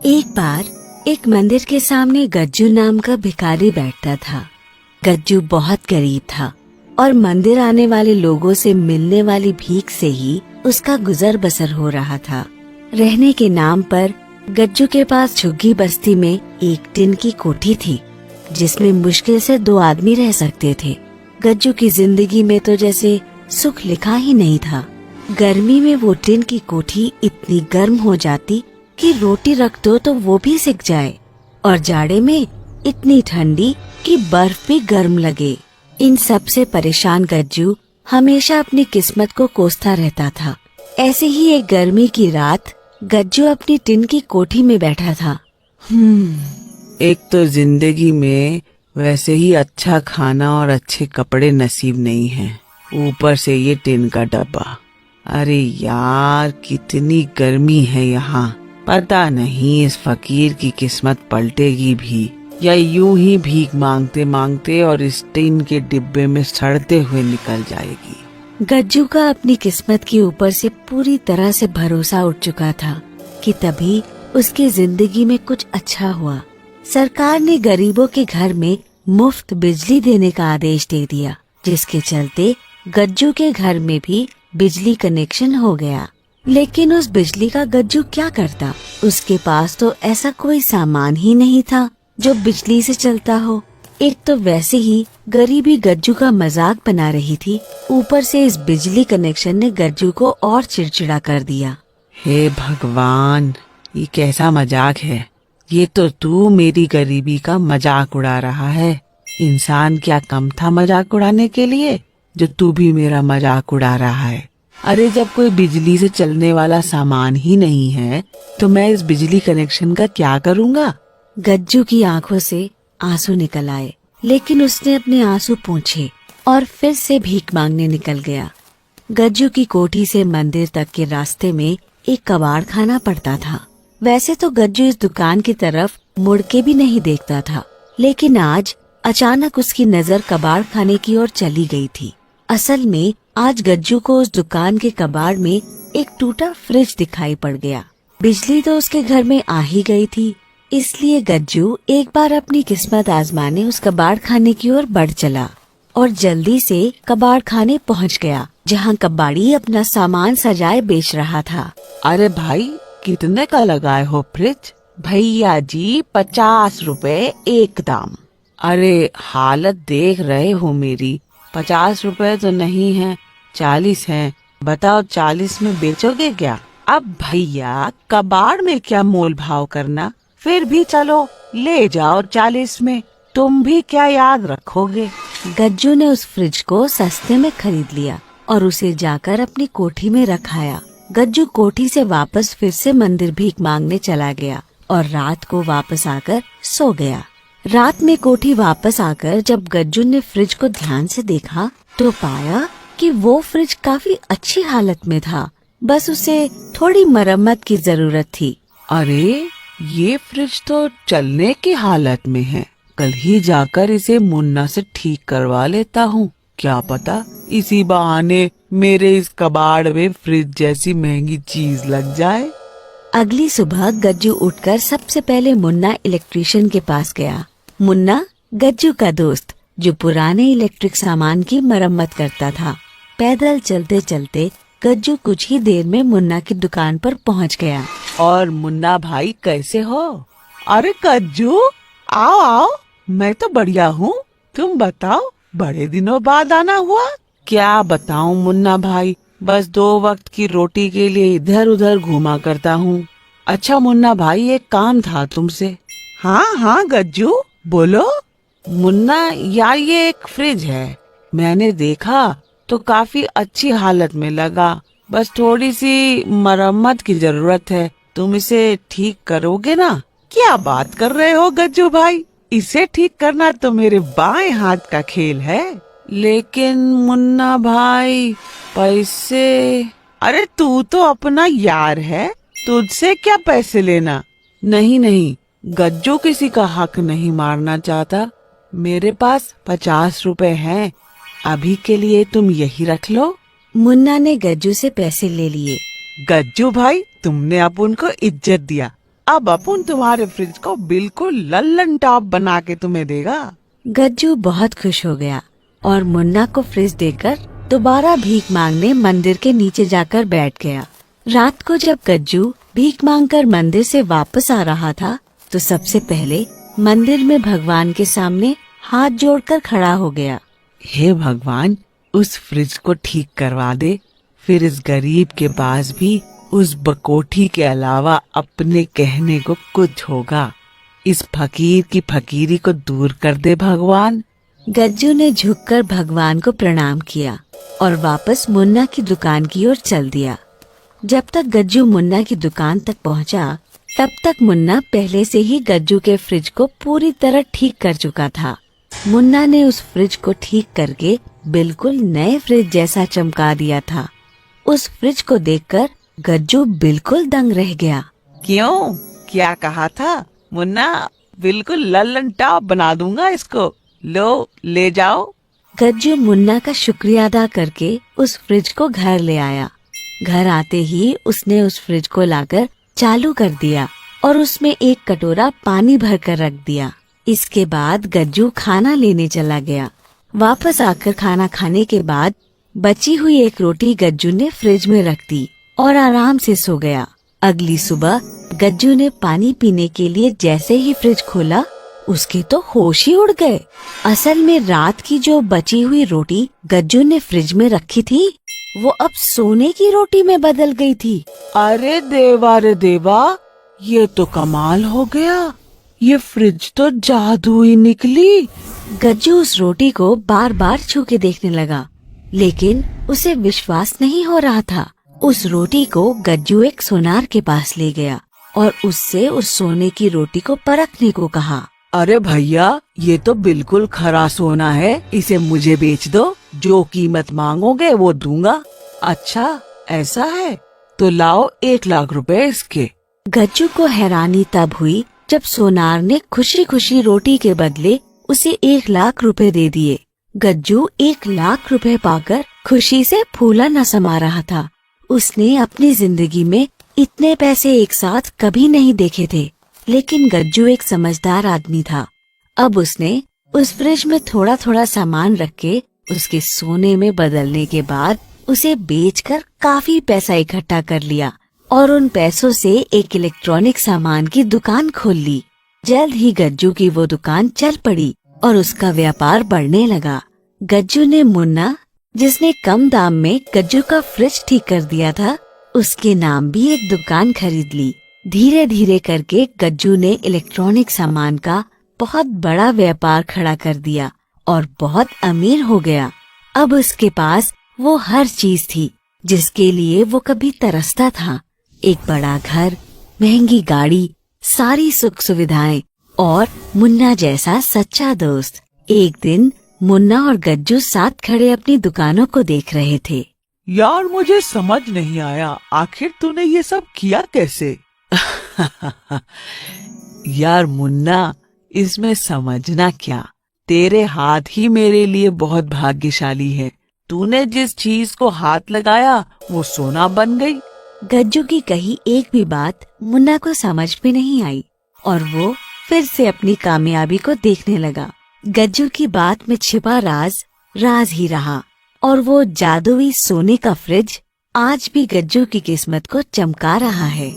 एक बार एक मंदिर के सामने गज्जू नाम का भिखारी बैठता था। गज्जू बहुत गरीब था और मंदिर आने वाले लोगों से मिलने वाली भीख से ही उसका गुजर बसर हो रहा था। रहने के नाम पर गज्जू के पास झुग्गी बस्ती में एक टिन की कोठी थी, जिसमें मुश्किल से 2 आदमी रह सकते थे। गज्जू की जिंदगी में तो जैसे सुख लिखा ही नहीं था। गर्मी में वो टिन की कोठी इतनी गर्म हो जाती कि रोटी रख दो तो वो भी सिक जाए, और जाड़े में इतनी ठंडी कि बर्फ भी गर्म लगे। इन सब से परेशान गज्जू हमेशा अपनी किस्मत को कोसता रहता था। ऐसे ही एक गर्मी की रात गज्जू अपनी टिन की कोठी में बैठा था। एक तो जिंदगी में वैसे ही अच्छा खाना और अच्छे कपड़े नसीब नहीं हैं, ऊपर से ये टिन का डब्बा। अरे यार, कितनी गर्मी है यहाँ। पता नहीं इस फकीर की किस्मत पलटेगी भी या यूं ही भीख मांगते मांगते और इस टिन के डिब्बे में सड़ते हुए निकल जाएगी। गज्जू का अपनी किस्मत के ऊपर से पूरी तरह से भरोसा उठ चुका था कि तभी उसकी जिंदगी में कुछ अच्छा हुआ। सरकार ने गरीबों के घर में मुफ्त बिजली देने का आदेश दे दिया, जिसके चलते गज्जू के घर में भी बिजली कनेक्शन हो गया। लेकिन उस बिजली का गज्जू क्या करता? उसके पास तो ऐसा कोई सामान ही नहीं था जो बिजली से चलता हो। एक तो वैसे ही गरीबी गज्जू का मजाक बना रही थी, ऊपर से इस बिजली कनेक्शन ने गज्जू को और चिड़चिड़ा कर दिया। हे भगवान, ये कैसा मजाक है? ये तो तू मेरी गरीबी का मजाक उड़ा रहा है। इंसान क्या कम था मजाक उड़ाने के लिए, जो तू भी मेरा मजाक उड़ा रहा है? अरे जब कोई बिजली से चलने वाला सामान ही नहीं है तो मैं इस बिजली कनेक्शन का क्या करूँगा? गज्जू की आंखों से आंसू निकल आए, लेकिन उसने अपने आंसू पोंछे और फिर से भीख मांगने निकल गया। गज्जू की कोठी से मंदिर तक के रास्ते में एक कबाड़ खाना पड़ता था। वैसे तो गज्जू इस दुकान की तरफ मुड़ के भी नहीं देखता था, लेकिन आज अचानक उसकी नजर कबाड़ खाने की ओर चली गई थी। असल में आज गज्जू को उस दुकान के कबाड़ में एक टूटा फ्रिज दिखाई पड़ गया। बिजली तो उसके घर में आ ही गई थी, इसलिए गज्जू एक बार अपनी किस्मत आजमाने उस कबाड़ खाने की ओर बढ़ चला और जल्दी से कबाड़ खाने पहुंच गया, जहां कबाड़ी अपना सामान सजाए बेच रहा था। अरे भाई, कितने का लगाए हो फ्रिज? भैया जी 50 रुपए एक दाम। अरे हालत देख रहे हो मेरी, 50 रुपए तो नहीं है, 40 है। बताओ 40 में बेचोगे क्या? अब भैया कबाड़ में क्या मोल भाव करना, फिर भी चलो ले जाओ 40 में। तुम भी क्या याद रखोगे? गज्जू ने उस फ्रिज को सस्ते में खरीद लिया और उसे जाकर अपनी कोठी में रखाया। गज्जू कोठी से वापस फिर से मंदिर भीख मांगने चला गया और रात को वापस आकर सो गया। रात में कोठी वापस आकर जब गज्जू ने फ्रिज को ध्यान से देखा तो पाया कि वो फ्रिज काफी अच्छी हालत में था, बस उसे थोड़ी मरम्मत की जरूरत थी। अरे ये फ्रिज तो चलने की हालत में है, कल ही जाकर इसे मुन्ना से ठीक करवा लेता हूँ। क्या पता इसी बहाने मेरे इस कबाड़ में फ्रिज जैसी महंगी चीज लग जाए। अगली सुबह गज्जू उठकर सबसे पहले मुन्ना इलेक्ट्रिशियन के पास गया। मुन्ना गज्जू का दोस्त, जो पुराने इलेक्ट्रिक सामान की मरम्मत करता था। पैदल चलते चलते गज्जू कुछ ही देर में मुन्ना की दुकान पर पहुंच गया। और मुन्ना भाई कैसे हो? अरे गज्जू, आओ आओ, मैं तो बढ़िया हूँ। तुम बताओ, बड़े दिनों बाद आना हुआ। क्या बताऊँ मुन्ना भाई, बस 2 वक्त की रोटी के लिए इधर उधर घूमा करता हूँ। अच्छा मुन्ना भाई, एक काम था तुमसे। हाँ हाँ गज्जू, बोलो। मुन्ना यार, ये एक फ्रिज है, मैंने देखा तो काफी अच्छी हालत में लगा, बस थोड़ी सी मरम्मत की जरूरत है। तुम इसे ठीक करोगे ना? क्या बात कर रहे हो गज्जू भाई, इसे ठीक करना तो मेरे बाएं हाथ का खेल है। लेकिन मुन्ना भाई, पैसे? अरे तू तो अपना यार है, तुझसे क्या पैसे लेना। नहीं नहीं, गज्जू किसी का हक नहीं मारना चाहता। मेरे पास 50 रुपए हैं, अभी के लिए तुम यही रख लो। मुन्ना ने गज्जू से पैसे ले लिए। गज्जू भाई, तुमने अब उनको इज्जत दिया, अब अपन तुम्हारे फ्रिज को बिल्कुल लल्लन टॉप बना के तुम्हें देगा। गज्जू बहुत खुश हो गया और मुन्ना को फ्रिज देकर दोबारा भीख मांगने मंदिर के नीचे जाकर बैठ गया। रात को जब गज्जू भीख मांगकर मंदिर से वापस आ रहा था तो सबसे पहले मंदिर में भगवान के सामने हाथ जोड़कर खड़ा हो गया। हे भगवान, उस फ्रिज को ठीक करवा दे, फिर इस गरीब के पास भी उस बकोठी के अलावा अपने कहने को कुछ होगा। इस फकीर की फकीरी को दूर कर दे भगवान। गज्जू ने झुककर भगवान को प्रणाम किया और वापस मुन्ना की दुकान की ओर चल दिया। जब तक गज्जू मुन्ना की दुकान तक पहुंचा, तब तक मुन्ना पहले से ही गज्जू के फ्रिज को पूरी तरह ठीक कर चुका था। मुन्ना ने उस फ्रिज को ठीक करके बिल्कुल नए फ्रिज जैसा चमका दिया था। उस फ्रिज को देखकर गज्जू बिल्कुल दंग रह गया। क्यों, क्या कहा था मुन्ना? बिल्कुल लल्लन टॉप बना दूंगा इसको। लो, ले जाओ। गज्जू मुन्ना का शुक्रिया अदा करके उस फ्रिज को घर ले आया। घर आते ही उसने उस फ्रिज को लाकर चालू कर दिया और उसमें एक कटोरा पानी भरकर रख दिया। इसके बाद गज्जू खाना लेने चला गया। वापस आकर खाना खाने के बाद बची हुई एक रोटी गज्जू ने फ्रिज में रख दी और आराम से सो गया। अगली सुबह गज्जू ने पानी पीने के लिए जैसे ही फ्रिज खोला, उसके तो होश ही उड़ गए। असल में रात की जो बची हुई रोटी गज्जू ने फ्रिज में रखी थी, वो अब सोने की रोटी में बदल गई थी। अरे देवा, ये तो कमाल हो गया। ये फ्रिज तो जादू ही निकली। गज्जू उस रोटी को बार बार छू के देखने लगा, लेकिन उसे विश्वास नहीं हो रहा था। उस रोटी को गज्जू एक सोनार के पास ले गया और उससे उस सोने की रोटी को परखने को कहा। अरे भैया, ये तो बिल्कुल खरा सोना है, इसे मुझे बेच दो, जो कीमत मांगोगे वो दूंगा। अच्छा, ऐसा है तो लाओ 1 लाख रुपए इसके। गज्जू को हैरानी तब हुई जब सोनार ने खुशी खुशी रोटी के बदले उसे 1 लाख रुपए दे दिए। गज्जू 1 लाख रुपए पाकर खुशी से फूला न समा रहा था। उसने अपनी जिंदगी में इतने पैसे एक साथ कभी नहीं देखे थे, लेकिन गज्जू एक समझदार आदमी था। अब उसने उस फ्रिज में थोड़ा थोड़ा सामान रख के उसके सोने में बदलने के बाद उसे बेचकर काफी पैसा इकट्ठा कर लिया और उन पैसों से एक इलेक्ट्रॉनिक सामान की दुकान खोल ली। जल्द ही गज्जू की वो दुकान चल पड़ी और उसका व्यापार बढ़ने लगा। गज्जू ने मुन्ना, जिसने कम दाम में गज्जू का फ्रिज ठीक कर दिया था, उसके नाम भी एक दुकान खरीद ली। धीरे धीरे करके गज्जू ने इलेक्ट्रॉनिक सामान का बहुत बड़ा व्यापार खड़ा कर दिया और बहुत अमीर हो गया। अब उसके पास वो हर चीज थी जिसके लिए वो कभी तरसता था। एक बड़ा घर, महंगी गाड़ी, सारी सुख सुविधाएं और मुन्ना जैसा सच्चा दोस्त। एक दिन मुन्ना और गज्जू साथ खड़े अपनी दुकानों को देख रहे थे। यार, मुझे समझ नहीं आया, आखिर तूने ये सब किया कैसे? यार मुन्ना, इसमें समझना क्या, तेरे हाथ ही मेरे लिए बहुत भाग्यशाली है। तूने जिस चीज को हाथ लगाया वो सोना बन गई। गज्जू की कही एक भी बात मुन्ना को समझ में नहीं आई और वो फिर से अपनी कामयाबी को देखने लगा। गज्जू की बात में छिपा राज राज ही रहा और वो जादुई सोने का फ्रिज आज भी गज्जू की किस्मत को चमका रहा है।